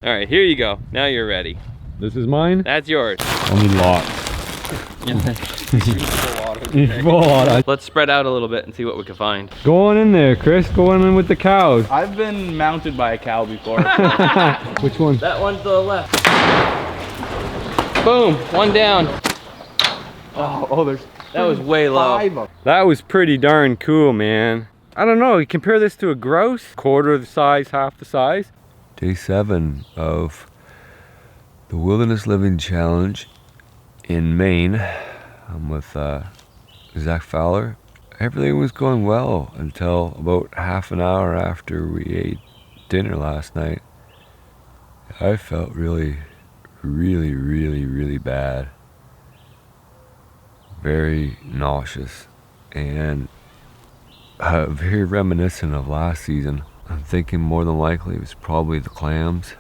All right, here you go. Now you're ready. This is mine? That's yours. I'll need lots. Let's spread out a little bit and see what we can find. Go on in there, Chris. Go on in with the cows. I've been mounted by a cow before. Which one? That one's to the left. Boom, one down. There's That was way low. 5 of them. That was pretty darn cool, man. I don't know, you compare this to a grouse, quarter the size, half the size. Day 7 of the Wilderness Living Challenge in Maine. I'm with Zach Fowler. Everything was going well until about half an hour after we ate dinner last night. I felt really bad. Very nauseous and very reminiscent of last season. I'm thinking more than likely it was probably the clams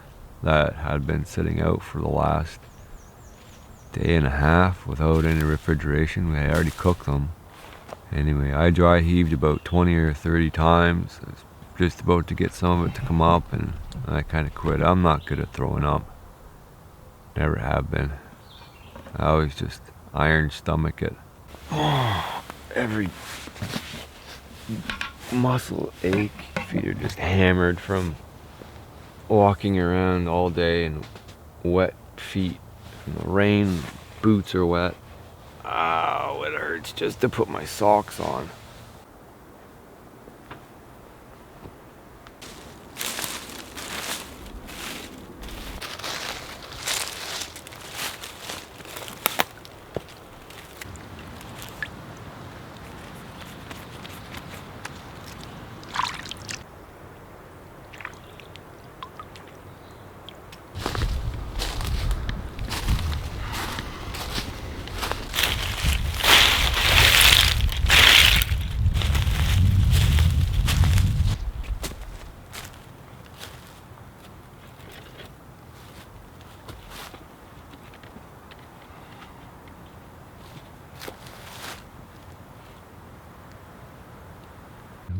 that had been sitting out for the last day and a half without any refrigeration. We had already cooked them. Anyway, I dry heaved about 20 or 30 times. I was just about to get some of it to come up and I kind of quit. I'm not good at throwing up. Never have been. I always just iron stomach it. Every muscle ache. Feet are just hammered from walking around all day in wet feet. From the rain, boots are wet. Oh, it hurts just to put my socks on.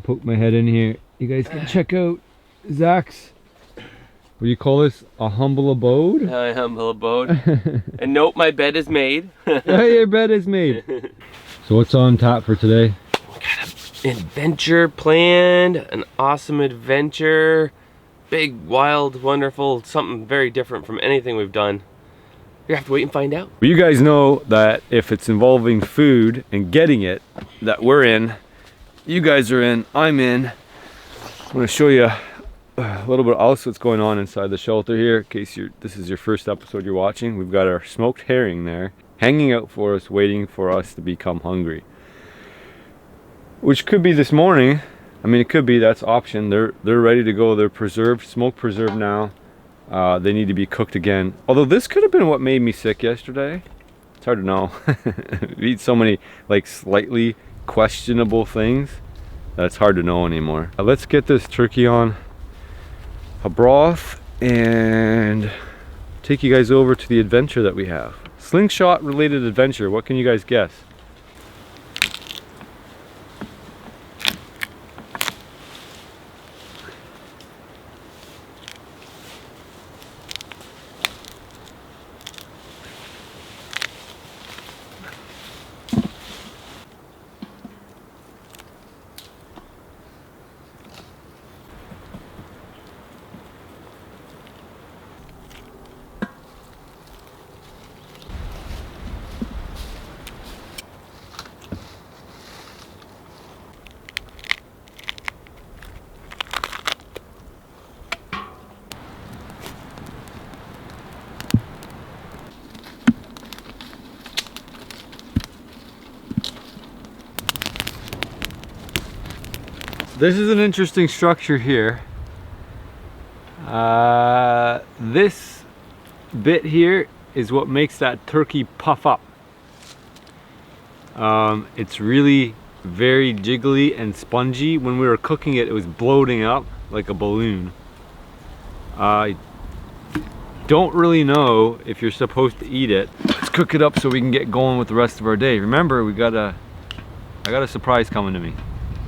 Poke my head in here. You guys can check out Zach's, what do you call this? A humble abode? My humble abode. And nope, my bed is made. Yeah, your bed is made. So what's on tap for today? We got an adventure planned, an awesome adventure. Big, wild, wonderful, something very different from anything we've done. You have to wait and find out. Well, you guys know that if it's involving food and getting it, that we're in. You guys are in, I'm in. I'm gonna show you a little bit else what's going on inside the shelter here in case this is your first episode you're watching. We've got our smoked herring there hanging out for us, waiting for us to become hungry. Which could be this morning. I mean, it could be, that's option. They're ready to go. They're preserved, smoke preserved now. They need to be cooked again. Although this could have been what made me sick yesterday. It's hard to know. We eat so many like slightly questionable things that's hard to know anymore. Let's get this turkey on a broth and take you guys over to the adventure that we have. Slingshot related adventure. What can you guys guess? This is an interesting structure here. This bit here is what makes that turkey puff up. It's really very jiggly and spongy. When we were cooking it, it was bloating up like a balloon. I don't really know if you're supposed to eat it. Let's cook it up so we can get going with the rest of our day. Remember, I got a surprise coming to me.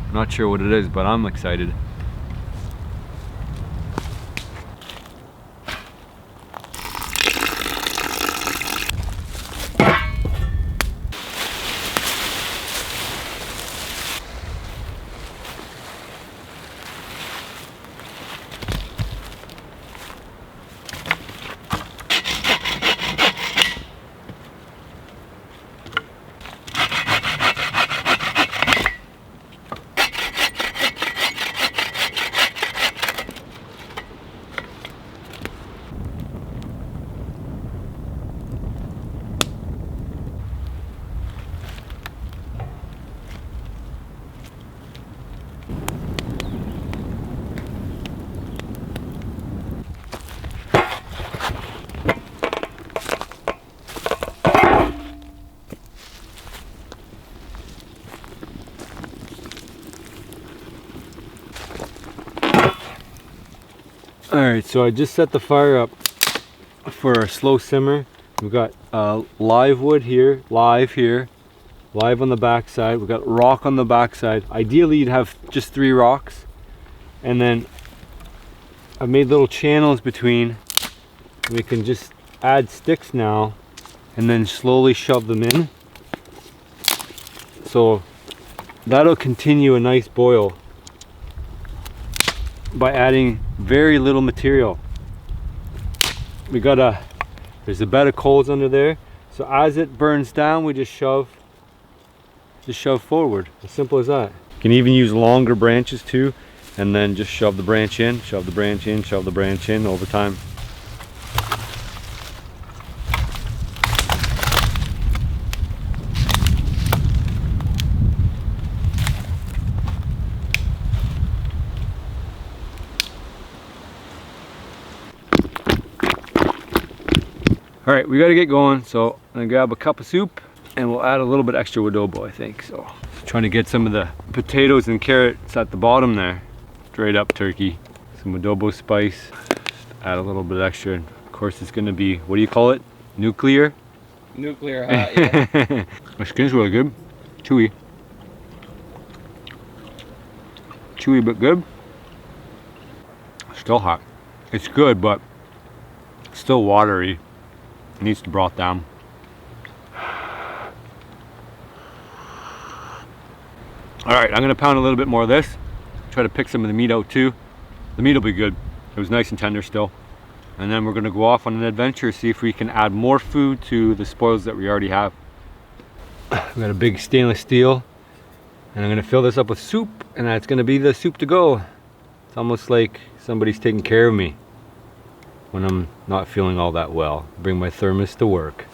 I'm not sure what it is, but I'm excited. Alright, so I just set the fire up for a slow simmer. We've got live wood here, live on the back side. We've got rock on the back side. Ideally you'd have just 3 rocks. And then I've made little channels between. We can just add sticks now and then slowly shove them in. So that'll continue a nice boil by adding very little material. There's a bed of coals under there. So as it burns down, we just shove forward. As simple as that. You can even use longer branches too, and then just shove the branch in, shove the branch in, shove the branch in over time. All right, we got to get going. So I'm gonna grab a cup of soup and we'll add a little bit extra adobo, I think. So trying to get some of the potatoes and carrots at the bottom there. Straight up turkey. Some adobo spice. Just add a little bit extra. And of course it's gonna be, what do you call it? Nuclear? Nuclear hot, yeah. My skin's really good. Chewy. Chewy but good. Still hot. It's good, but still watery. It needs to broth down. All right, I'm gonna pound a little bit more of this. Try to pick some of the meat out too. The meat will be good. It was nice and tender still. And then we're gonna go off on an adventure, see if we can add more food to the spoils that we already have. We got a big stainless steel, and I'm gonna fill this up with soup, and that's gonna be the soup to go. It's almost like somebody's taking care of me when I'm not feeling all that well. Bring my thermos to work.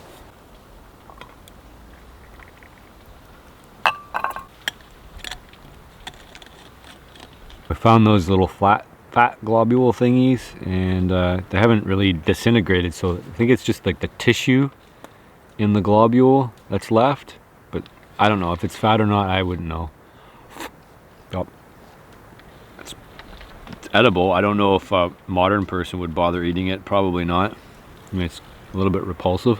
I found those little fat globule thingies, and they haven't really disintegrated, so I think it's just like the tissue in the globule that's left, but I don't know if it's fat or not. I wouldn't know. Oh. It's edible. I don't know if a modern person would bother eating it. Probably not. I mean, it's a little bit repulsive,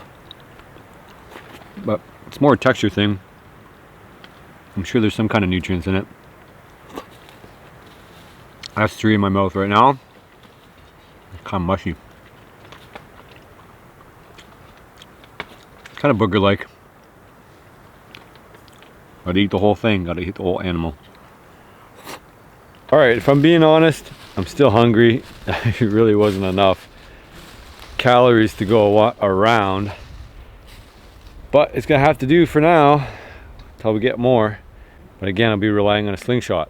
but it's more a texture thing. I'm sure there's some kind of nutrients in it. That's 3 in my mouth right now. It's kind of mushy. Kind of booger-like. Gotta eat the whole thing. Gotta eat the whole animal. All right, if I'm being honest, I'm still hungry. It really wasn't enough calories to go around. But it's gonna have to do for now until we get more. But again, I'll be relying on a slingshot.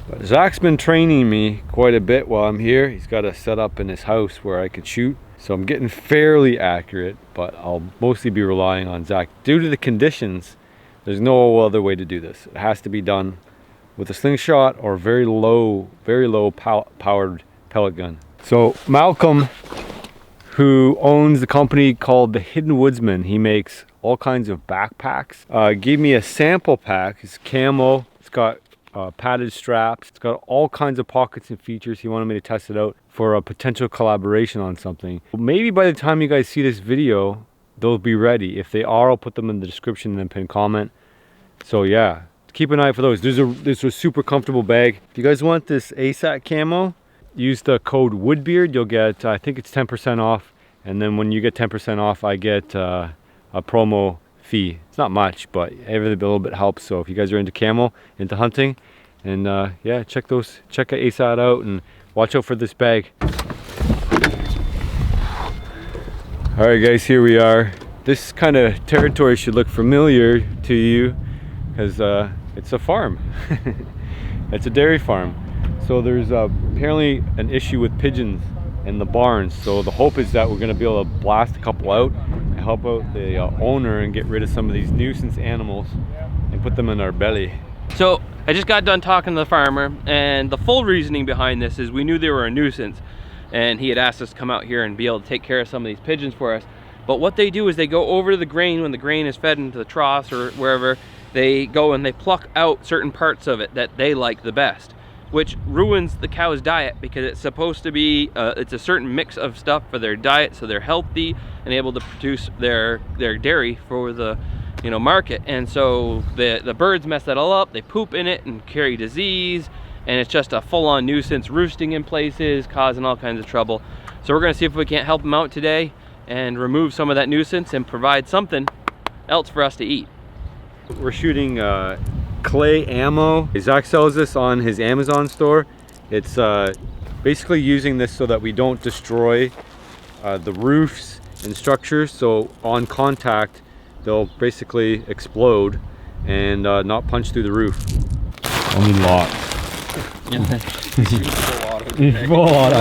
But Zach's been training me quite a bit while I'm here. He's got a setup in his house where I could shoot. So I'm getting fairly accurate, but I'll mostly be relying on Zach. Due to the conditions, there's no other way to do this. It has to be done with a slingshot or very low powered pellet gun. So Malcolm, who owns the company called The Hidden Woodsman, he makes all kinds of backpacks. Gave me a sample pack. It's camo. It's got padded straps. It's got all kinds of pockets and features. He wanted me to test it out for a potential collaboration on something. Maybe by the time you guys see this video, they'll be ready. If they are, I'll put them in the description and then pin comment. So yeah, keep an eye for those. There's a super comfortable bag. If you guys want this ASAT camo, use the code Woodbeard. You'll get, I think it's 10% off. And then when you get 10% off, I get a promo fee. It's not much, but every little bit helps. So if you guys are into camo, into hunting, and yeah, check ASAT out and watch out for this bag. All right guys, here we are. This kind of territory should look familiar to you because it's a farm. It's a dairy farm. So there's apparently an issue with pigeons in the barns. So the hope is that we're going to be able to blast a couple out and help out the owner and get rid of some of these nuisance animals and put them in our belly. So I just got done talking to the farmer, and the full reasoning behind this is we knew they were a nuisance, and he had asked us to come out here and be able to take care of some of these pigeons for us. But what they do is they go over to the grain when the grain is fed into the troughs or wherever. They go and they pluck out certain parts of it that they like the best. which ruins the cow's diet because it's supposed to be, it's a certain mix of stuff for their diet so they're healthy and able to produce their dairy for the market. And so the birds mess that all up, they poop in it and carry disease, and it's just a full-on nuisance, roosting in places, causing all kinds of trouble. So we're gonna see if we can't help them out today and remove some of that nuisance and provide something else for us to eat. We're shooting clay ammo. Zach sells this on his Amazon store. It's basically using this so that we don't destroy the roofs and structures. So on contact, they'll basically explode and not punch through the roof. I mean lots. Full auto.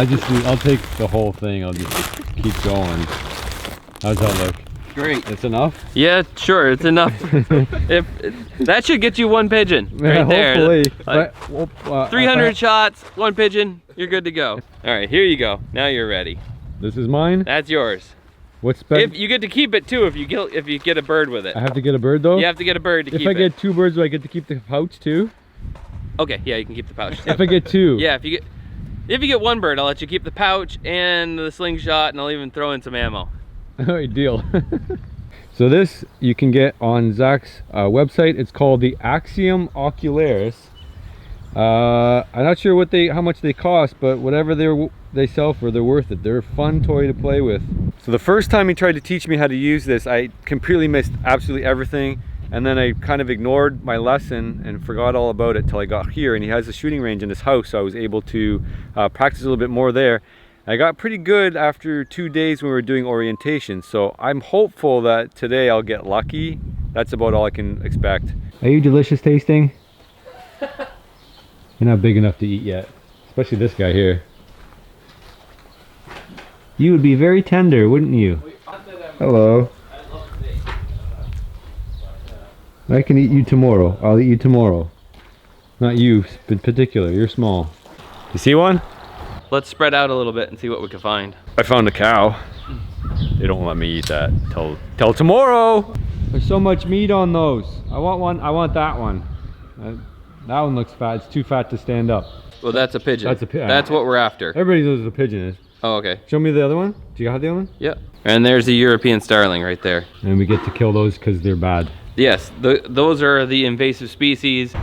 I'll take the whole thing. I'll just keep going. How's that look? Great. It's enough? Yeah, sure, it's enough. That should get you one pigeon right there. Hopefully. 300 shots, one pigeon, you're good to go. All right, here you go. Now you're ready. This is mine? That's yours. What's better? If you get to keep it too, if you get a bird with it. I have to get a bird though? You have to get a bird to keep it. If I get 2 birds, do I get to keep the pouch too? Okay, yeah, you can keep the pouch. If I get 2? Yeah, if you get 1 bird, I'll let you keep the pouch and the slingshot, and I'll even throw in some ammo. Alright, deal. So this you can get on Zach's website. It's called the Axiom Ocularis. I'm not sure how much they cost, but whatever they sell for, they're worth it. They're a fun toy to play with. So the first time he tried to teach me how to use this, I completely missed absolutely everything. And then I kind of ignored my lesson and forgot all about it till I got here. And he has a shooting range in his house, so I was able to practice a little bit more there. I got pretty good after 2 days when we were doing orientation. So I'm hopeful that today I'll get lucky. That's about all I can expect. Are you delicious tasting? You're not big enough to eat yet, especially this guy here. You would be very tender, wouldn't you? Hello. I can eat you tomorrow. I'll eat you tomorrow. Not you in particular, you're small. You see one? Let's spread out a little bit and see what we can find. I found a cow. They don't let me eat that till tomorrow. There's so much meat on those. I want one. I want that one. That one looks fat. It's too fat to stand up. Well, that's a pigeon. That's a pigeon. That's what we're after. Everybody knows what a pigeon is. Oh, okay. Show me the other one. Do you have the other one? Yep. And there's the European starling right there. And we get to kill those because they're bad. Yes, those are the invasive species.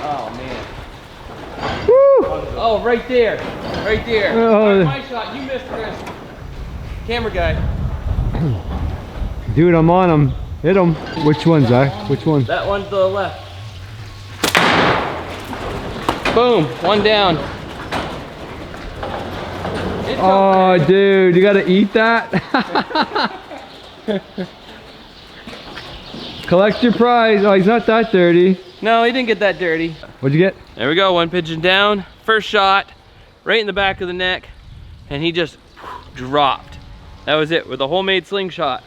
Oh man. Woo! Oh, right there. Right there. Oh. My shot, you missed, Chris. Camera guy. Dude, I'm on him. Hit him. Which one, Zach? Which one? That one to the left. Boom, one down. It's Oh, okay. dude, you gotta eat that? Collect your prize. Oh, he's not that dirty. No, he didn't get that dirty. What'd you get? There we go, one pigeon down. First shot, right in the back of the neck, and he just dropped. That was it, with a homemade slingshot.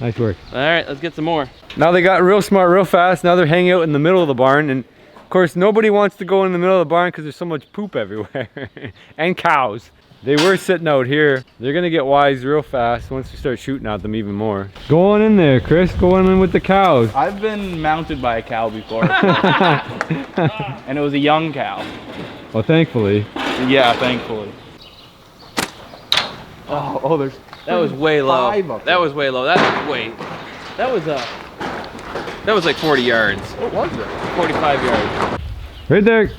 Nice work. All right, let's get some more. Now they got real smart real fast. Now they're hanging out in the middle of the barn. And of course, nobody wants to go in the middle of the barn because there's so much poop everywhere. And cows. They were sitting out here. They're gonna get wise real fast once we start shooting at them even more. Go on in there, Chris. Go on in with the cows. I've been mounted by a cow before. And it was a young cow. Well, thankfully. Yeah, thankfully. Oh, there's That was way low. 5 up That was way low. That was like 40 yards. What was it? 45 yards. Right there.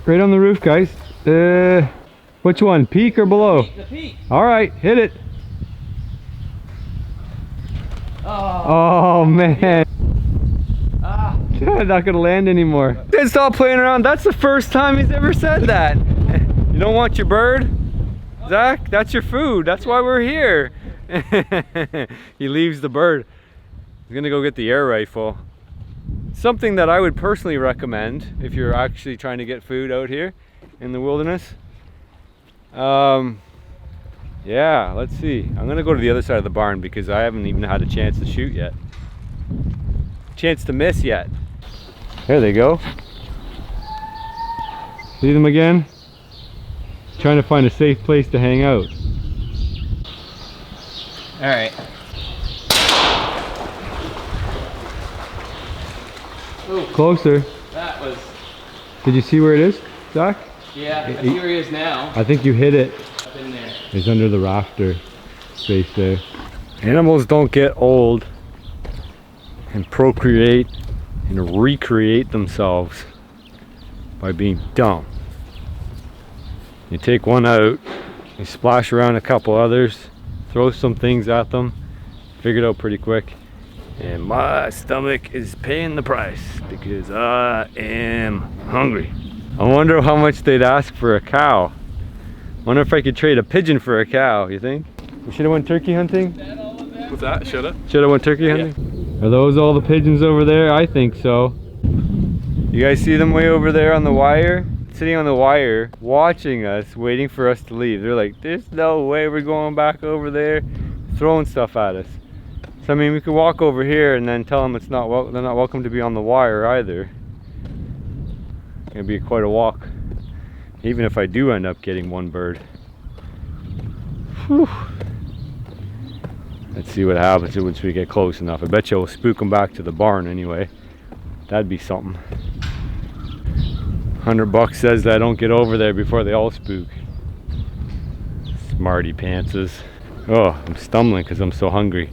Right on the roof, guys. Which one? Peak or below? The peak. All right, hit it. Oh man. Not gonna land anymore. Then stop playing around. That's the first time he's ever said that. You don't want your bird? Zach, that's your food. That's why we're here. He leaves the bird. He's gonna go get the air rifle. Something that I would personally recommend if you're actually trying to get food out here in the wilderness. Yeah, let's see. I'm gonna go to the other side of the barn because I haven't even had a chance to shoot yet. Chance to miss yet. There they go. See them again? Trying to find a safe place to hang out. All right. Closer. That was. Did you see where it is, Zach? Yeah, I see where he is now. I think you hit it. Up in there. It's under the rafter space there. Animals don't get old and procreate and recreate themselves by being dumb. You take one out, you splash around a couple others, throw some things at them, figure it out pretty quick, and my stomach is paying the price because I am hungry. I wonder how much they'd ask for a cow. Wonder if I could trade a pigeon for a cow, you think? We should have went turkey hunting? What's that? Shoulda? Should have went turkey hunting? Are those all the pigeons over there? I think so. You guys see them way over there on the wire? Sitting on the wire, watching us, waiting for us to leave. They're like, there's no way we're going back over there, throwing stuff at us. So I mean, we could walk over here and then tell them it's not they're not welcome to be on the wire either. It'd be quite a walk, even if I do end up getting one bird. Whew. Let's see what happens once we get close enough. I bet you we'll spook them back to the barn anyway. That'd be something. $100 says that I don't get over there before they all spook. Smarty pantses. Oh, I'm stumbling because I'm so hungry.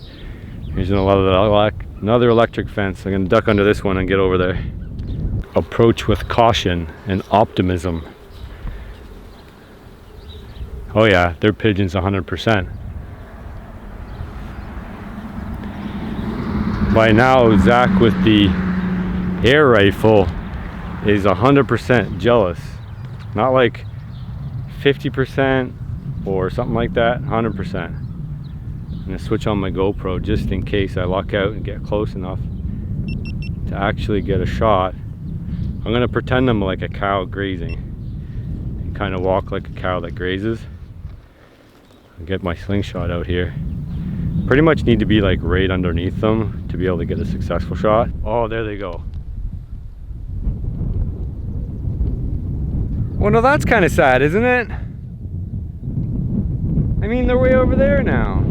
Here's another electric fence. I'm gonna duck under this one and get over there. Approach with caution and optimism. Oh yeah, they're pigeons 100%. By now, Zach with the air rifle is 100% jealous. Not like 50% or something like that, 100%. I'm gonna switch on my GoPro just in case I luck out and get close enough to actually get a shot. I'm gonna pretend I'm like a cow grazing and kind of walk like a cow that grazes. I'll get my slingshot out here. Pretty much need to be like right underneath them to be able to get a successful shot. Oh, there they go. Well, no, that's kind of sad, isn't it? I mean, they're way over there now.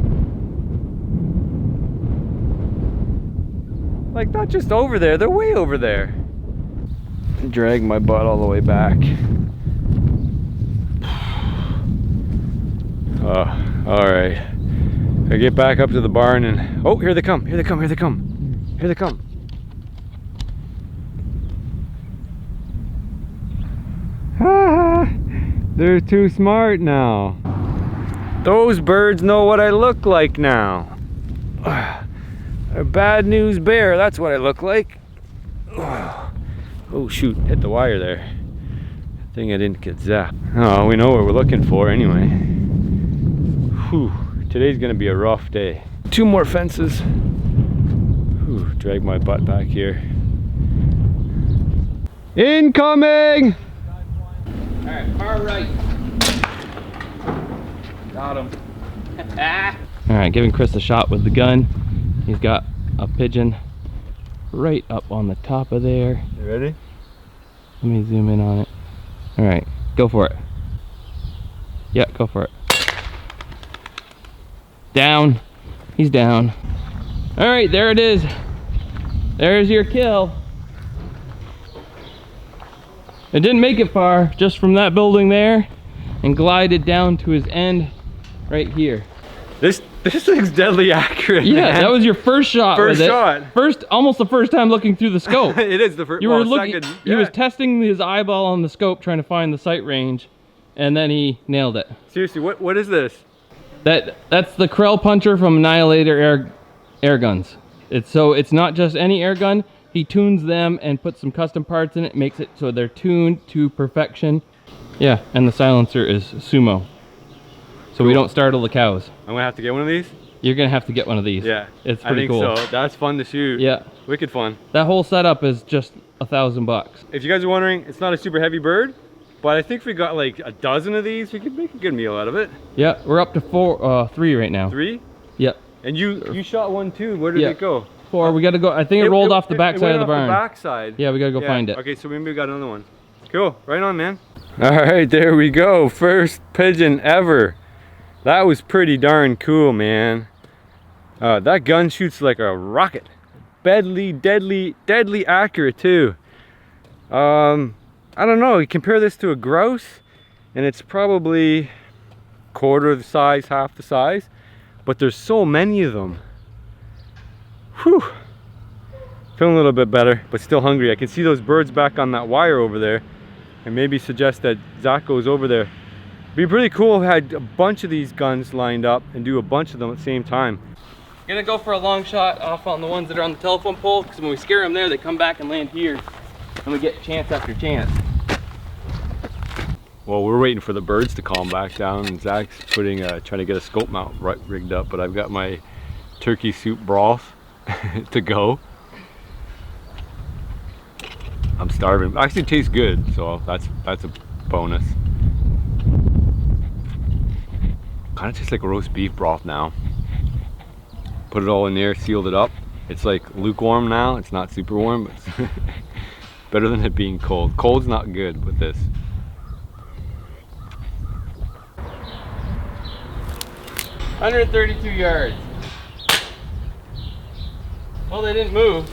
Like, not just over there, they're way over there. Drag my butt all the way back. Alright. I get back up to the barn and... Oh, here they come, here they come, here they come. Here they come. They're too smart now. Those birds know what I look like now. A bad news bear, that's what I look like. Oh shoot, hit the wire there. Good thing I didn't get zapped. Oh, we know what we're looking for anyway. Whew, today's gonna be a rough day. 2 more fences. Whew, drag my butt back here. Incoming! Alright, far right. Got him. Alright, giving Chris a shot with the gun. He's got a pigeon right up on the top of there. You ready? Let me zoom in on it. Alright, go for it. Yeah, go for it. Down. He's down. Alright, there it is. There's your kill. It didn't make it far, just from that building there, and glided down to his end right here. This thing's deadly accurate. Yeah, man. that was your first shot. First with it. shot. Almost the first time looking through the scope. It is the first. You were looking. Second, He was testing his eyeball on the scope, trying to find the sight range, and then he nailed it. Seriously, what is this? That's the Krell puncher from Annihilator air guns. It's not just any air gun. He tunes them and puts some custom parts in it, makes it so they're tuned to perfection. Yeah, and the silencer is Sumo. So we don't startle the cows. I'm gonna have to get one of these? You're gonna have to get one of these. Yeah. It's pretty cool. I think so. That's fun to shoot. Yeah. Wicked fun. That whole setup is just $1,000. If you guys are wondering, it's not a super heavy bird, but I think if we got like a dozen of these, we could make a good meal out of it. Yeah, we're up to 3 right now. 3? Yep. And you shot one too. Where did it go? 4. We gotta go. I think it rolled off the backside of the barn. The backside. Yeah, we gotta go find it. Okay, so maybe we got another one. Cool. Right on, man. All right, there we go. First pigeon ever. That was pretty darn cool, man. That gun shoots like a rocket. Deadly accurate too. I don't know, you compare this to a grouse and it's probably quarter the size, half the size, but there's so many of them. Whew. Feeling a little bit better, but still hungry. I can see those birds back on that wire over there, and maybe suggest that Zach goes over there. It'd be pretty cool if I had a bunch of these guns lined up and do a bunch of them at the same time. Gonna go for a long shot off on the ones that are on the telephone pole, because when we scare them there, they come back and land here, and we get chance after chance. Well, we're waiting for the birds to calm back down, and Zach's trying to get a scope mount rigged up, but I've got my turkey soup broth to go. I'm starving. Actually, it tastes good, so that's a bonus. Kind of tastes like a roast beef broth now. Put it all in there, sealed it up. It's like lukewarm now. It's not super warm, but it's better than it being cold. Cold's not good with this. $132 yards. Well, they didn't move.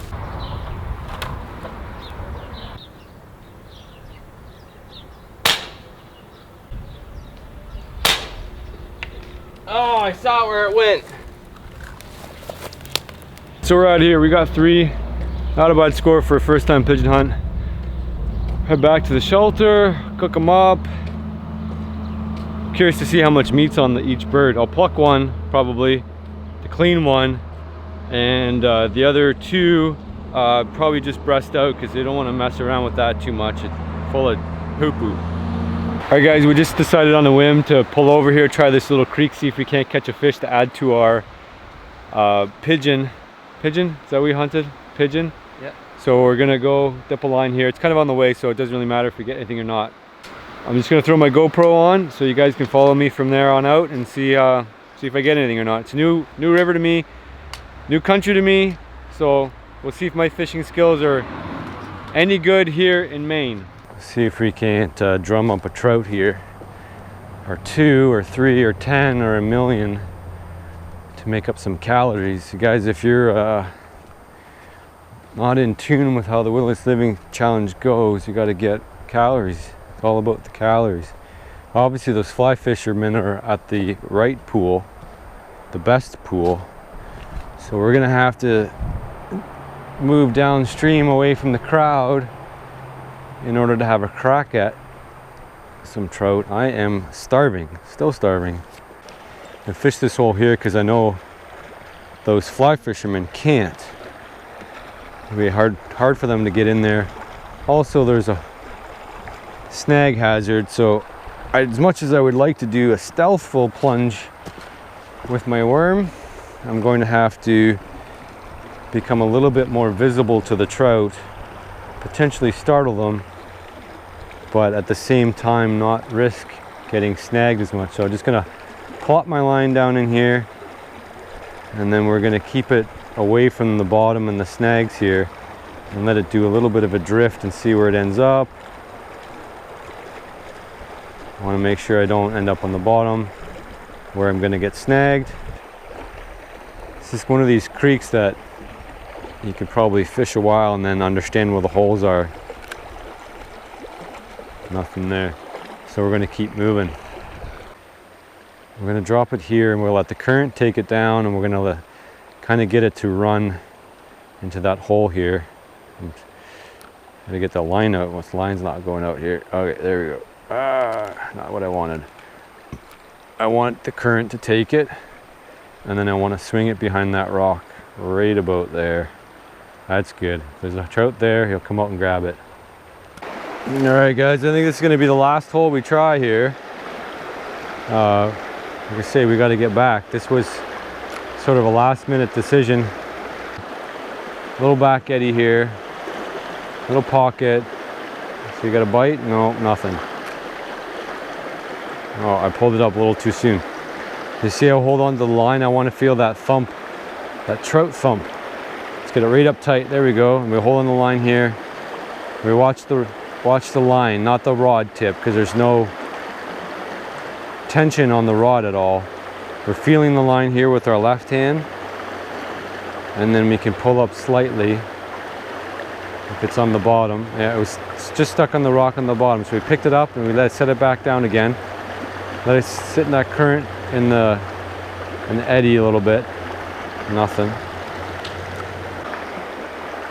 Oh, I saw where it went. So we're out here. We got 3. Not a bad score for a first time pigeon hunt. Head back to the shelter, cook them up. Curious to see how much meat's on each bird. I'll pluck one, probably, the clean one, and the other 2 probably just breast out, because they don't want to mess around with that too much. It's full of poo-poo. All right, guys, we just decided on a whim to pull over here, try this little creek, see if we can't catch a fish to add to our pigeon. Pigeon? Is that what we hunted? Pigeon? Yeah. So we're gonna go dip a line here. It's kind of on the way, so it doesn't really matter if we get anything or not. I'm just gonna throw my GoPro on so you guys can follow me from there on out and see if I get anything or not. It's a new river to me, new country to me, so we'll see if my fishing skills are any good here in Maine. See if we can't drum up a trout here, or 2 or 3 or 10 or 1,000,000 to make up some calories. You guys, if you're not in tune with how the Wilderness Living Challenge goes, you got to get calories. It's all about the calories. Obviously those fly fishermen are at the right pool, the best pool, so we're gonna have to move downstream away from the crowd in order to have a crack at some trout. I am starving, still starving. I fish this hole here because I know those fly fishermen can't. It'll be hard for them to get in there. Also, there's a snag hazard, so as much as I would like to do a stealthful plunge with my worm, I'm going to have to become a little bit more visible to the trout, potentially startle them, but at the same time not risk getting snagged as much. So I'm just gonna plop my line down in here, and then we're gonna keep it away from the bottom and the snags here and let it do a little bit of a drift and see where it ends up. I want to make sure I don't end up on the bottom where I'm gonna get snagged. This is one of these creeks that you could probably fish a while and then understand where the holes are. Nothing there. So we're gonna keep moving. We're gonna drop it here and we'll let the current take it down, and we're gonna kind of get it to run into that hole here. Gotta get the line out. Well, the line's not going out here. Okay, there we go. Not what I wanted. I want the current to take it, and then I want to swing it behind that rock right about there. That's good. If there's a trout there, he'll come out and grab it. All right, guys, I think this is going to be the last hole we try here. Like I say, we got to get back. This was sort of a last-minute decision. Little back eddy here, little pocket. So you got a bite? No, nothing. Oh, I pulled it up a little too soon. You see I hold on to the line? I want to feel that thump, that trout thump. Let's get it right up tight. There we go. And we hold on the line here. We watch the line, not the rod tip, because there's no tension on the rod at all. We're feeling the line here with our left hand, and then we can pull up slightly if it's on the bottom. Yeah, it was just stuck on the rock on the bottom. So we picked it up and we set it back down again. Let it sit in that current in the eddy a little bit. Nothing.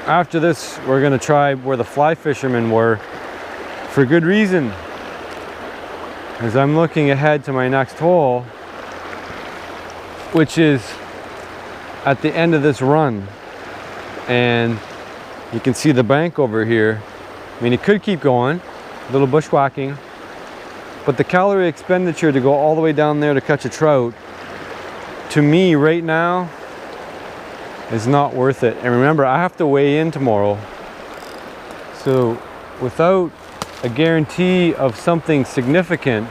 After this, we're gonna try where the fly fishermen were, for good reason. As I'm looking ahead to my next hole, which is at the end of this run. And you can see the bank over here. I mean, it could keep going, a little bushwhacking, but the calorie expenditure to go all the way down there to catch a trout, to me right now, is not worth it. And remember, I have to weigh in tomorrow. So without a guarantee of something significant,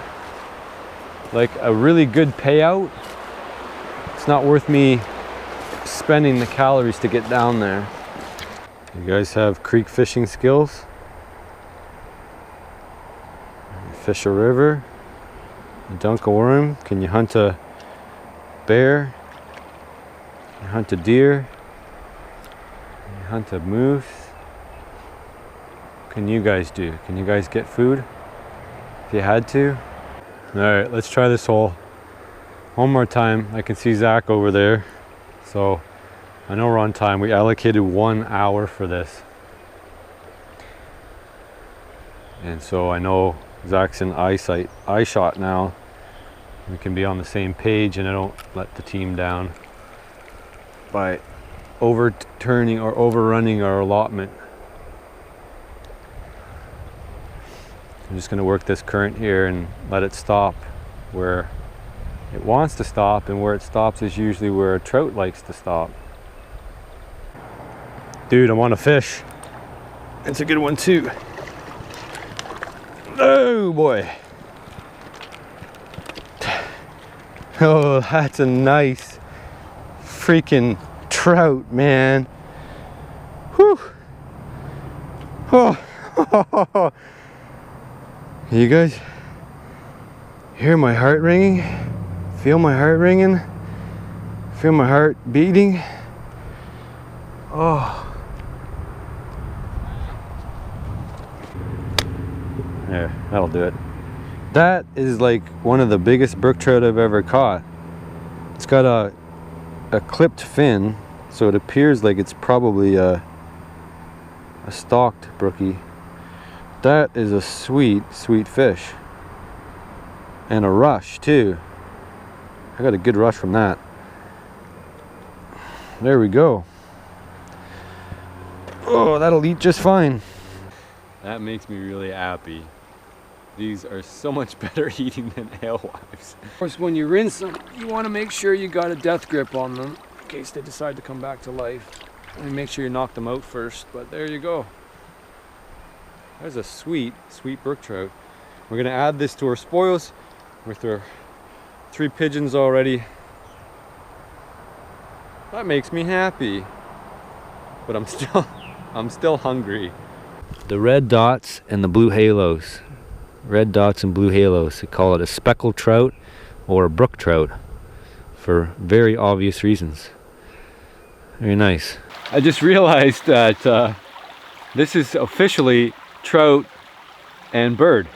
like a really good payout, it's not worth me spending the calories to get down there. You guys have creek fishing skills? You fish a river, you dunk a worm, can you hunt a bear? Can you hunt a deer? Can you hunt a moose? What can you guys do? Can you guys get food if you had to? Alright, let's try this hole one more time. I can see Zach over there, so I know we're on time. We allocated 1 hour for this, and so I know Zach's in eye shot now. We can be on the same page, and I don't let the team down by overturning or overrunning our allotment. I'm just going to work this current here and let it stop where it wants to stop, and where it stops is usually where a trout likes to stop. Dude, I want to fish. It's a good one too. Oh boy. Oh, that's a nice freaking trout, man. Whew. Oh. You guys hear my heart ringing? Feel my heart ringing? Feel my heart beating? Oh. There, that'll do it. That is like one of the biggest brook trout I've ever caught. It's got a clipped fin, so it appears like it's probably a stalked brookie. That is a sweet, sweet fish. And a rush too. I got a good rush from that. There we go. Oh, that'll eat just fine. That makes me really happy. These are so much better eating than alewives. Of course, when you rinse them, you want to make sure you got a death grip on them in case they decide to come back to life. And make sure you knock them out first, but there you go. There's a sweet, sweet brook trout. We're gonna add this to our spoils with our 3 pigeons already. That makes me happy, but I'm still hungry. The red dots and the blue halos. Red dots and blue halos. They call it a speckled trout or a brook trout for very obvious reasons. Very nice. I just realized that this is officially trout and bird,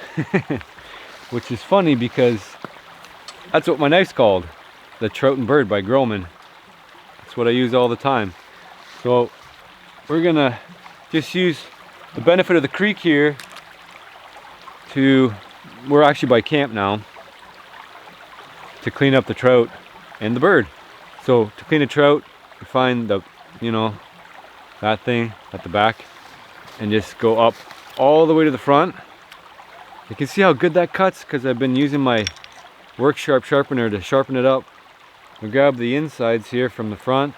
which is funny because that's what my knife's called, the Trout and Bird by Groman. That's what I use all the time. So we're gonna just use the benefit of the creek here to, we're actually by camp now, to clean up the trout and the bird. So to clean a trout, you find the, you know, that thing at the back and just go up all the way to the front. You can see how good that cuts because I've been using my work sharp sharpener to sharpen it up. We grab the insides here from the front.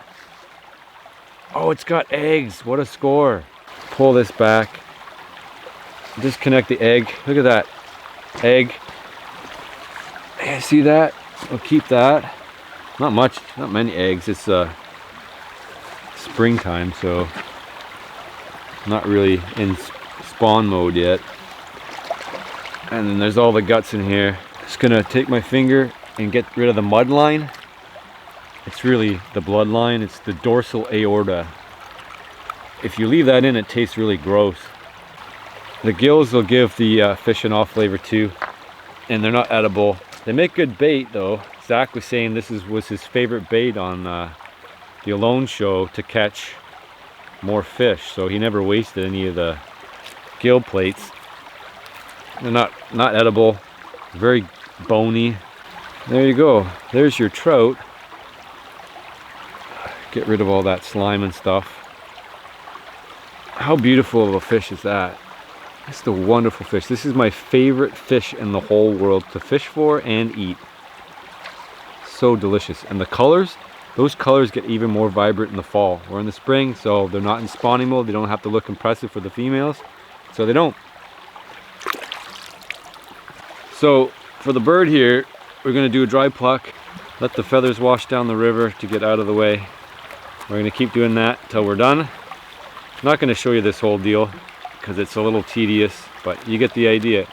Oh, it's got eggs. What a score. Pull this back. Disconnect the egg. Look at that egg. Hey, see that? We'll keep that. Not much, not many eggs. It's springtime, so not really in spawn mode yet. And then there's all the guts in here. Just gonna take my finger and get rid of the mud line. It's really the bloodline. It's the dorsal aorta. if you leave that in, it tastes really gross. The gills will give the fish an off flavor too, and they're not edible. They make good bait though. Zach was saying this was his favorite bait on the Alone show to catch more fish, so he never wasted any of the gill plates. They're not edible, very bony. There you go, there's your trout. Get rid of all that slime and stuff. How beautiful of a fish is that? It's a wonderful fish. This is my favorite fish in the whole world to fish for and eat. So delicious. And the colors, those colors get even more vibrant in the fall. We're in the spring, so they're not in spawning mode. They don't have to look impressive for the females, so they don't. So for the bird here, we're gonna do a dry pluck, let the feathers wash down the river to get out of the way. We're gonna keep doing that till we're done. I'm not gonna show you this whole deal because it's a little tedious, but you get the idea.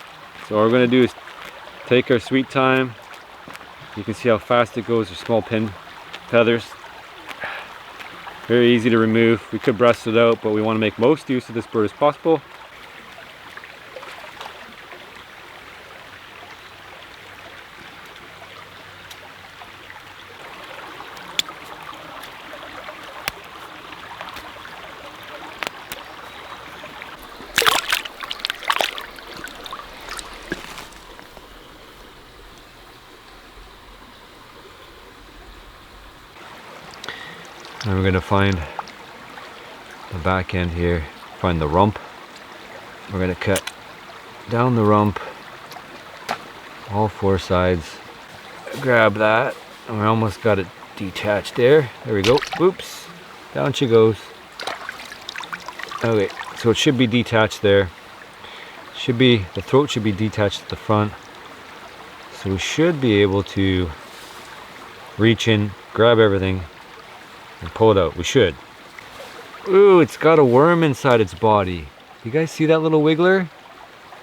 So what we're gonna do is take our sweet time. You can see how fast it goes with small pin feathers. Very easy to remove. We could breast it out, but we wanna make most use of this bird as possible. And we're gonna find the back end here, find the rump. We're gonna cut down the rump, all four sides. Grab that, and we almost got it detached there. There we go, oops, down she goes. Okay, so it should be detached there. The throat should be detached at the front. So we should be able to reach in, grab everything, and pull it out. We should. Ooh, it's got a worm inside its body. You guys see that little wiggler?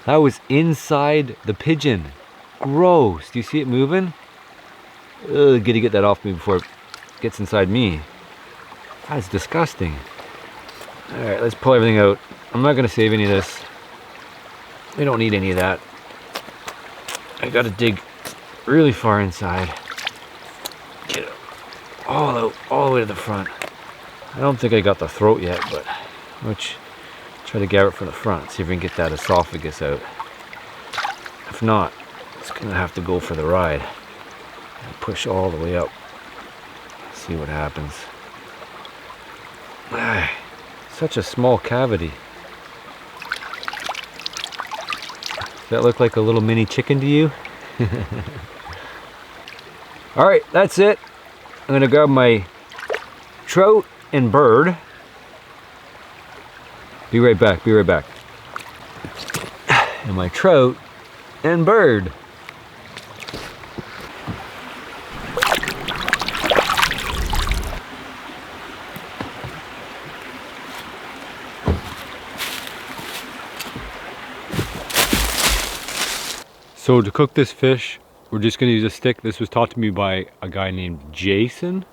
That was inside the pigeon. Gross. Do you see it moving? Ugh, gotta get that off me before it gets inside me. That's disgusting. Alright, let's pull everything out. I'm not gonna save any of this. We don't need any of that. I gotta dig really far inside. Get it all out, all the way to the front. I don't think I got the throat yet, but let's try to grab it from the front. See if we can get that esophagus out. If not, it's gonna have to go for the ride. And push all the way up. See what happens. Such a small cavity. Does that look like a little mini chicken to you? Alright, that's it. I'm gonna grab my trout and bird. Be right back, be right back. And my trout and bird. So to cook this fish, we're just gonna use a stick. This was taught to me by a guy named Jason.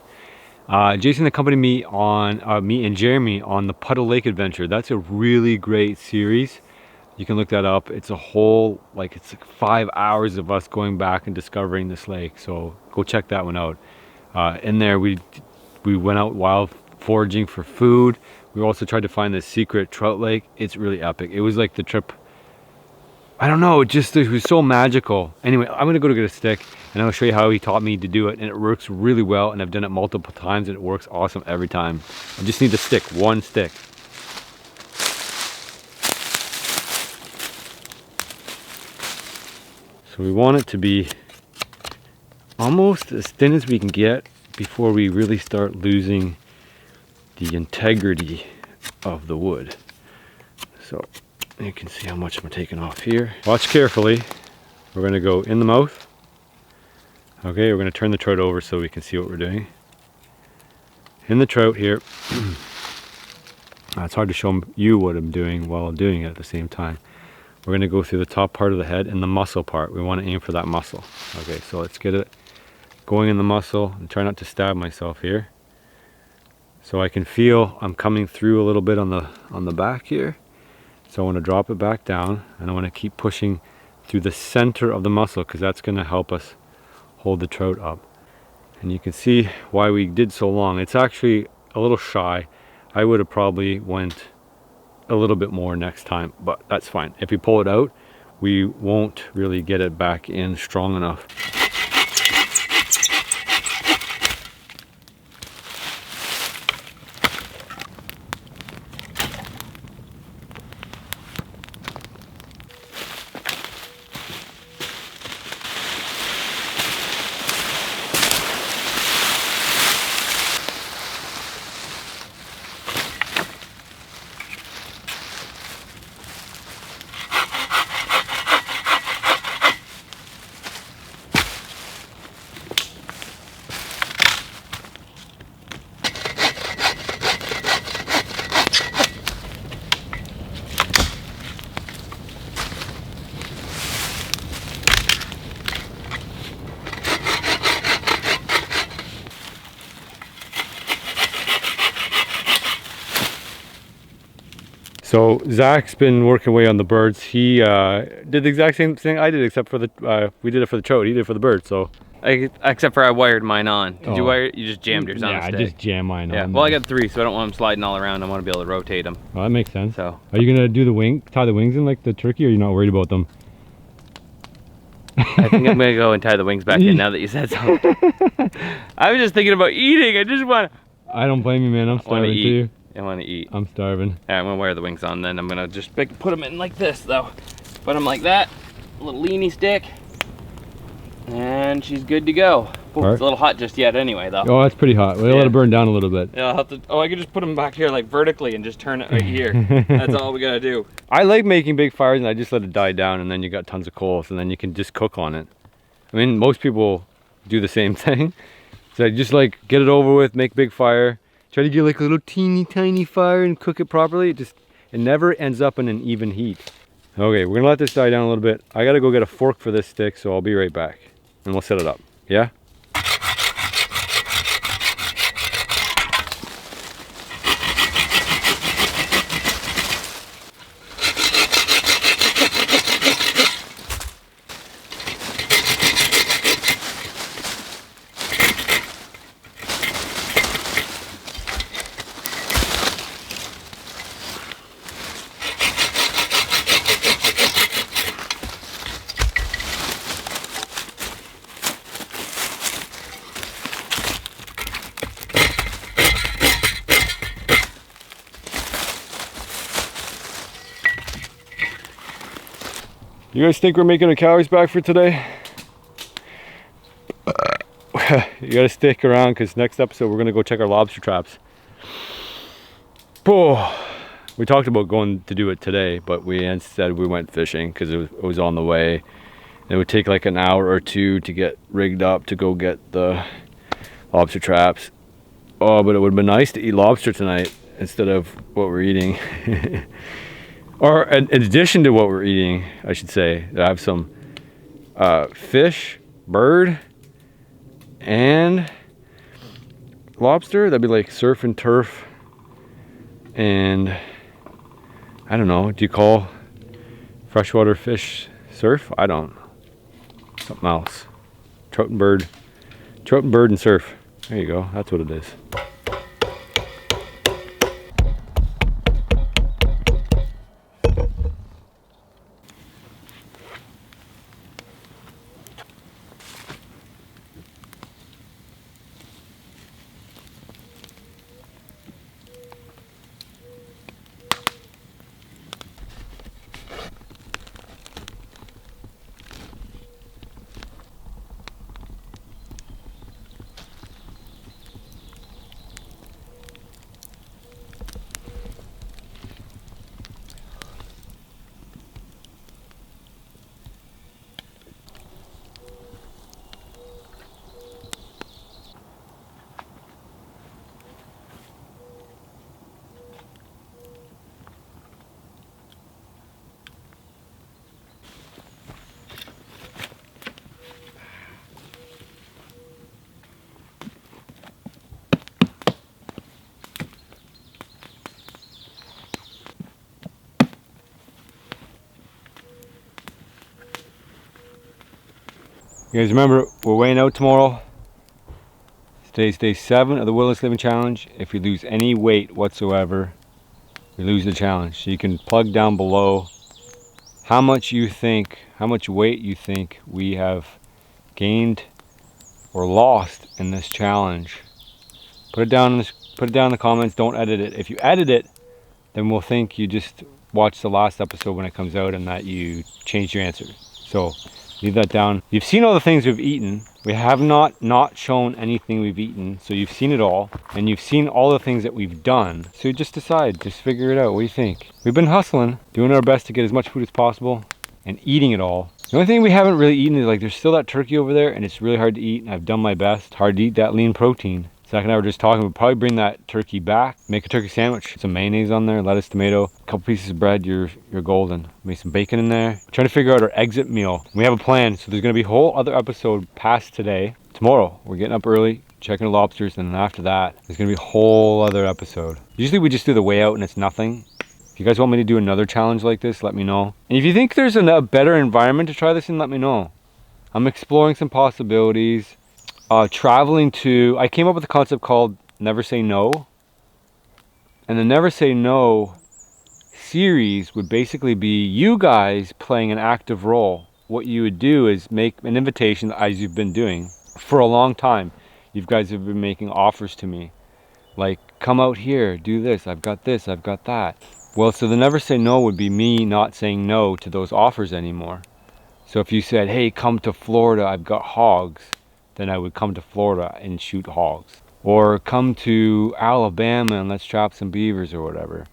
Jason accompanied me on, me and Jeremy on the Puddle Lake Adventure. That's a really great series. You can look that up. It's a whole, it's like 5 hours of us going back and discovering this lake. So go check that one out. In there, we went out wild foraging for food. We also tried to find this secret trout lake. It's really epic. It was like the trip, I don't know, it was so magical. Anyway, I'm gonna go to get a stick and I'll show you how he taught me to do it, and it works really well, and I've done it multiple times and it works awesome every time. I just need a stick, one stick. So we want it to be almost as thin as we can get before we really start losing the integrity of the wood. So you can see how much I'm taking off here. Watch carefully. We're going to go in the mouth. Okay, we're going to turn the trout over so we can see what we're doing. In the trout here. It's hard to show you what I'm doing while I'm doing it at the same time. We're going to go through the top part of the head and the muscle part. We want to aim for that muscle. Okay, so let's get it going in the muscle and try not to stab myself here. So I can feel I'm coming through a little bit on the back here. So I want to drop it back down, and I want to keep pushing through the center of the mussel, because that's going to help us hold the trout up. And you can see why we did so long. It's actually a little shy. I would have probably went a little bit more next time, but that's fine. If we pull it out, we won't really get it back in strong enough. So Zach's been working away on the birds. He did the exact same thing I did, except for the we did it for the trout. He did it for the birds. So Except for I wired mine on. Did you wire it? You just jammed yours on Yeah, the I stick. just jam mine on. Yeah, well I got 3, so I don't want them sliding all around. I want to be able to rotate them. Oh, that makes sense. So Are you gonna do tie the wings in like the turkey, or are you not worried about them? I think I'm gonna go and tie the wings back in now that you said so. I was just thinking about eating. I just want. I don't blame you, man. I'm starving too. I want to eat. I'm starving. Alright, I'm gonna wear the wings on then. I'm gonna just put them in like this though. Put them like that. A little leany stick. And she's good to go. Ooh, it's a little hot just yet anyway though. Oh, that's pretty hot. We'll let it burn down a little bit. Yeah, I'll have to. Oh, I could just put them back here like vertically and just turn it right here. That's all we gotta do. I like making big fires, and I just let it die down, and then you got tons of coals, and then you can just cook on it. I mean, most people do the same thing. So just like get it over with, make big fire, try to get like a little teeny tiny fire and cook it properly. It never ends up in an even heat. Okay, we're gonna let this die down a little bit. I gotta go get a fork for this stick, so I'll be right back, and we'll set it up. Yeah? You guys think we're making our calories back for today? You gotta stick around, because next episode we're gonna go check our lobster traps. Oh, we talked about going to do it today, but instead we went fishing because it was on the way. It would take like an hour or 2 to get rigged up to go get the lobster traps. Oh, but it would have been nice to eat lobster tonight instead of what we're eating. Or in addition to what we're eating, I should say, I have some fish, bird, and lobster. That'd be like surf and turf. And I don't know, do you call freshwater fish surf? I don't. Something else. Trout and bird and surf. There you go, that's what it is. You guys remember, we're weighing out tomorrow. Today's day 7 of the Wilderness Living Challenge. If we lose any weight whatsoever, we lose the challenge. So you can plug down below how much weight you think we have gained or lost in this challenge. Put it down in the comments. Don't edit it. If you edit it, then we'll think you just watched the last episode when it comes out and that you changed your answer. So leave that down. You've seen all the things we've eaten. We have not shown anything we've eaten, so you've seen it all, and you've seen all the things that we've done. So just decide, just figure it out. What do you think? We've been hustling, doing our best to get as much food as possible, and eating it all. The only thing we haven't really eaten is, like, there's still that turkey over there, and it's really hard to eat, and I've done my best. It's hard to eat that lean protein. Zach and I were just talking, we'll probably bring that turkey back, make a turkey sandwich, some mayonnaise on there, lettuce, tomato, a couple pieces of bread, you're golden. Make some bacon in there. Trying to figure out our exit meal. We have a plan, so there's gonna be a whole other episode past today. Tomorrow, we're getting up early, checking the lobsters, and then after that, there's gonna be a whole other episode. Usually we just do the way out and it's nothing. If you guys want me to do another challenge like this, let me know. And if you think there's a better environment to try this in, let me know. I'm exploring some possibilities. Traveling to, I came up with a concept called Never Say No. And the Never Say No series would basically be you guys playing an active role. What you would do is make an invitation, as you've been doing for a long time. You guys have been making offers to me. Like, come out here, do this, I've got that. Well, so the Never Say No would be me not saying no to those offers anymore. So if you said, hey, come to Florida, I've got hogs, then I would come to Florida and shoot hogs. Or come to Alabama and let's trap some beavers or whatever.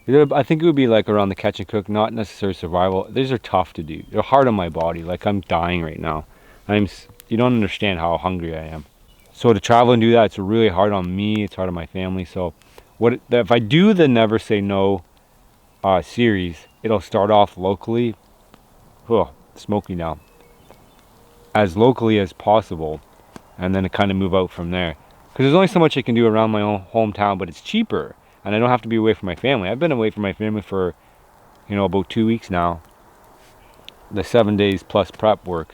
I think it would be like around the catch and cook, not necessarily survival. These are tough to do. They're hard on my body. Like, I'm dying right now. You don't understand how hungry I am. So to travel and do that, it's really hard on me. It's hard on my family. So if I do the Never Say No series, it'll start off locally. Oh, smoke me now. As locally as possible. And then kind of move out from there. Because there's only so much I can do around my own hometown, but it's cheaper. And I don't have to be away from my family. I've been away from my family for, about 2 weeks now. The 7 days plus prep work.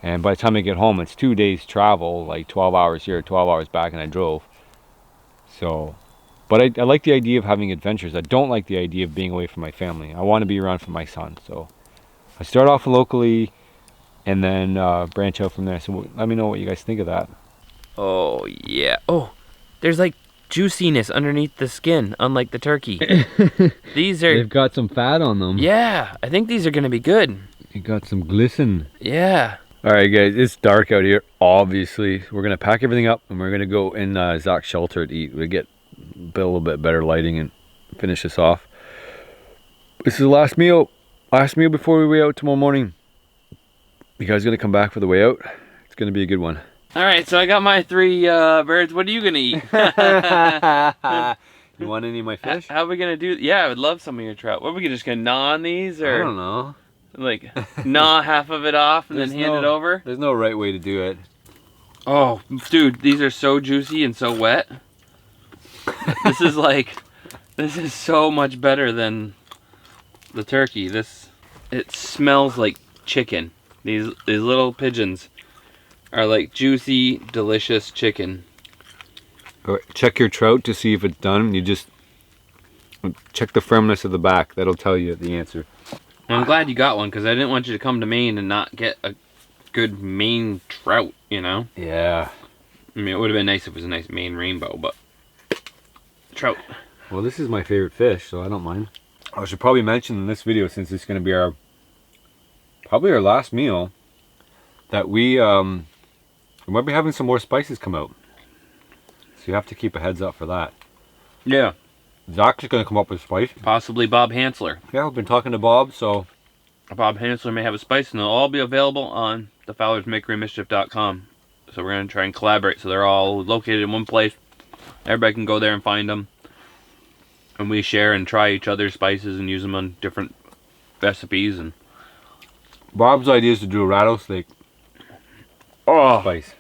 And by the time I get home, it's 2 days travel, like 12 hours here, 12 hours back, and I drove. So, but I like the idea of having adventures. I don't like the idea of being away from my family. I want to be around for my son. So I start off locally and then branch out from there. So let me know what you guys think of that. Oh, yeah. Oh, there's like juiciness underneath the skin, unlike the turkey. They've got some fat on them. Yeah, I think these are going to be good. You got some glisten. Yeah. All right, guys, it's dark out here. Obviously, we're gonna pack everything up and we're gonna go in Zach's shelter to eat. We get a little bit better lighting and finish this off. This is the last meal before we weigh out tomorrow morning. You guys gonna come back for the weigh out? It's gonna be a good one. All right, so I got my 3 birds. What are you gonna eat? You want any of my fish? How are we gonna do? Yeah, I would love some of your trout. What are we just gonna gnaw on these, or I don't know. Like gnaw half of it off and then hand it over? There's no right way to do it. Oh, dude, these are so juicy and so wet. This is so much better than the turkey. It smells like chicken. These little pigeons are like juicy, delicious chicken. All right, check your trout to see if it's done. You just check the firmness of the back. That'll tell you the answer. I'm glad you got one because I didn't want you to come to Maine and not get a good Maine trout, Yeah. I mean, it would have been nice if it was a nice Maine rainbow, but trout. Well, this is my favorite fish, so I don't mind. I should probably mention in this video, since it's going to be probably our last meal, that we might be having some more spices come out. So you have to keep a heads up for that. Yeah. Zach's going to come up with spice. Possibly Bob Hansler. Yeah, I've been talking to Bob, so... Bob Hansler may have a spice, and they'll all be available on thefowlersmakerymischief.com. So we're going to try and collaborate, so they're all located in one place. Everybody can go there and find them. And we share and try each other's spices and use them on different recipes. And Bob's idea is to do a rattlesnake spice.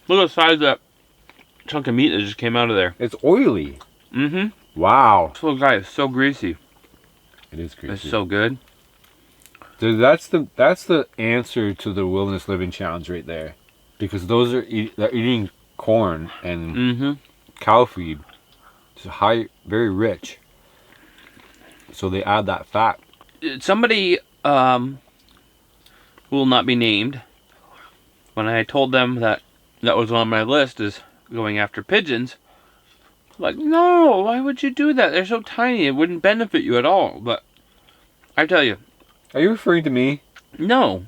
Look at the size of that chunk of meat that just came out of there. It's oily. Mm-hmm. Wow. This little guy is so greasy. It is greasy. It's so good. Dude, that's the answer to the wilderness living challenge right there, because those are they're eating corn and Mm-hmm. cow feed. It's high, very rich. So they add that fat. Somebody who will not be named, when I told them that was on my list is going after pigeons, like, no, why would you do that? They're so tiny, it wouldn't benefit you at all. But I tell you, Are you referring to me? no.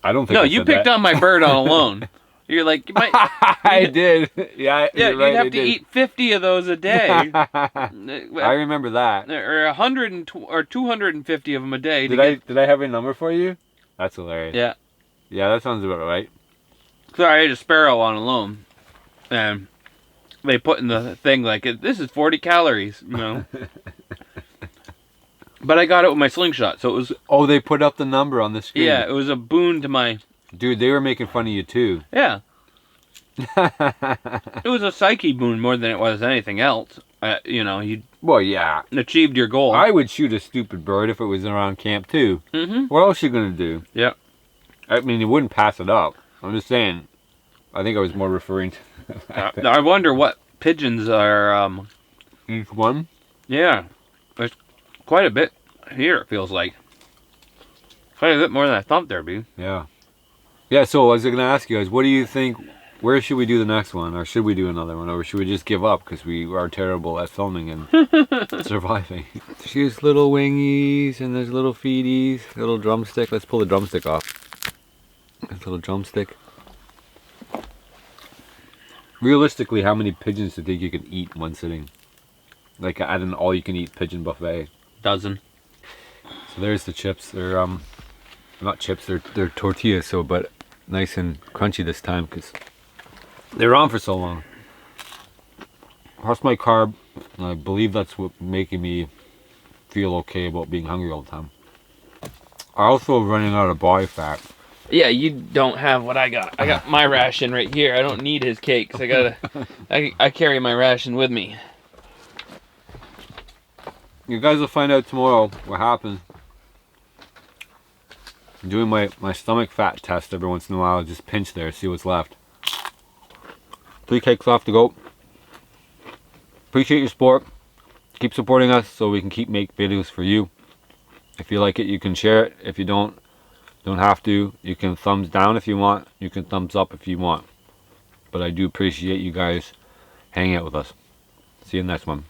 I don't think. No, I you said picked that. on my bird on alone. You're like, you might, I did. Yeah, yeah, you're right, you'd have I to did. eat 50 of those a day. I remember that. Or 100 or 250 of them a day. Did I have a number for you? That's hilarious. Yeah. Yeah, that sounds about right. So I ate a sparrow on alone, and they put in the thing like, this is 40 calories, you know. But I got it with my slingshot, so it was, Oh, they put up the number on the screen. yeah, it was a boon to my, Dude, they were making fun of you too. yeah. It was a psyche boon more than it was anything else. You know, you Well, yeah. achieved your goal. I would shoot a stupid bird if it was around camp too. Mm-hmm. What else you gonna do? Yeah. I mean, you wouldn't pass it up. I'm just saying. I think I was more referring to the fact that I wonder what pigeons are, each one. yeah. There's quite a bit here, it feels like. Quite a bit more than I thought there'd be. Yeah. Yeah, so I was going to ask you guys, what do you think, where should we do the next one? Or should we do another one? Or should we just give up because we are terrible at filming and surviving? There's little wingies and there's little feedies, little drumstick. Let's pull the drumstick off. There's a little drumstick. Realistically, how many pigeons do you think you can eat in one sitting? Like at an all-you-can-eat pigeon buffet. Dozen. So there's the chips. They're not chips. They're tortillas. So, but nice and crunchy this time because they were on for so long. That's my carb, and I believe that's what making me feel okay about being hungry all the time. I also running out of body fat. Yeah, you don't have what I got. I got my ration right here. I don't need his cakes. I carry my ration with me. You guys will find out tomorrow what happens. I'm doing my stomach fat test every once in a while. Just pinch there, see what's left. 3 cakes left to go. Appreciate your support. Keep supporting us so we can keep making videos for you. If you like it, you can share it. If you don't have to. You can thumbs down if you want. You can thumbs up if you want. But I do appreciate you guys hanging out with us. See you in the next one.